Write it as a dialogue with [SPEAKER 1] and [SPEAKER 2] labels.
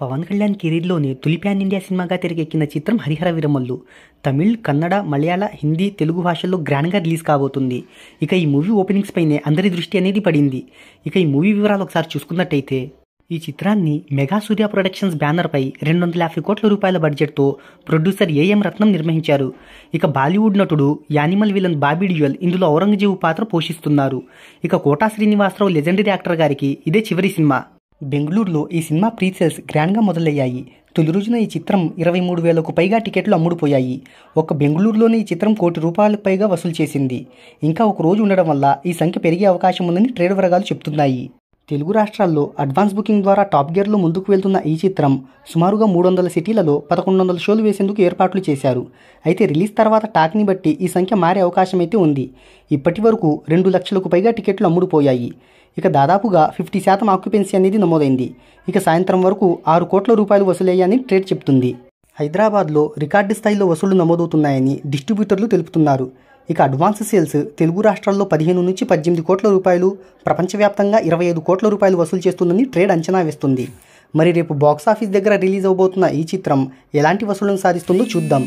[SPEAKER 1] పవన్ కళ్యాణ్ కెరీర్లోనే తొలి pan India సినిమాగా తెరకెక్కిన చిత్రం హరిహర వీరమల్లు తమిళ్, కన్నడ, మలయాళ, హిందీ, తెలుగు భాషల్లో గ్రాండ్గా రిలీజ్ కాబోతుంది. ఇక ఈ మూవీ ఓపెనింగ్స్ పైనే అందరి దృష్టి అనేది పడింది. ఇక ఈ మూవీ వివరాలు ఒకసారి చూసుకున్నట్టయితే ఈ చిత్రాన్ని మెగా సూర్య ప్రొడక్షన్స్ బ్యానర్పై 250 కోట్ల రూపాయల బడ్జెట్తో ప్రొడ్యూసర్ ఏఎం రత్నం నిర్మించారు. ఇక బాలీవుడ్ నటుడు యానిమల్ విలన్ బాబీ డియోల్ ఇందులో ఔరంగజేబు పాత్ర పోషిస్తున్నారు. ఇక కోటా శ్రీనివాసరావు లెజెండరీ యాక్టర్ గారికి ఇదే చివరి సినిమా. బెంగళూరులో ఈ సినిమా ప్రీ సేల్స్ గ్రాండ్గా మొదలయ్యాయి. తొలి రోజున ఈ చిత్రం 23,000కు పైగా టికెట్లు అమ్ముడుపోయాయి. ఒక్క బెంగళూరులోనే ఈ చిత్రం ₹1,00,00,000 పైగా వసూలు చేసింది. ఇంకా ఒక రోజు ఉండడం వల్ల ఈ సంఖ్య పెరిగే అవకాశం ఉందని ట్రేడ్ వర్గాలు చెబుతున్నాయి. తెలుగు రాష్ట్రాల్లో అడ్వాన్స్ బుకింగ్ ద్వారా టాప్ గేర్లో ముందుకు వెళ్తున్న ఈ చిత్రం సుమారుగా 300 సిటీలలో 1100 షోలు వేసేందుకు ఏర్పాట్లు చేశారు. అయితే రిలీజ్ తర్వాత టాక్ని బట్టి ఈ సంఖ్య మారే అవకాశం అయితే ఉంది. ఇప్పటి వరకు 2 లక్షలకు పైగా టికెట్లు అమ్ముడుపోయాయి. ఇక దాదాపుగా 50% ఆక్యుపెన్సీ అనేది నమోదైంది. ఇక సాయంత్రం వరకు ₹6 కోట్ల వసూలయ్యాయని ట్రేడ్ చెప్తుంది. హైదరాబాద్లో రికార్డు స్థాయిలో వసూళ్లు నమోదవుతున్నాయని డిస్ట్రిబ్యూటర్లు తెలుపుతున్నారు. ఇక అడ్వాన్స్ సేల్స్ తెలుగు రాష్ట్రాల్లో 15 నుంచి 18 కోట్ల రూపాయలు, ప్రపంచవ్యాప్తంగా 25 కోట్ల రూపాయలు వసూలు చేస్తుందని ట్రేడ్ అంచనా వేస్తుంది. మరి రేపు బాక్సాఫీస్ దగ్గర రిలీజ్ అవబోతున్న ఈ చిత్రం ఎలాంటి వసూళ్లను సాధిస్తుందో చూద్దాం.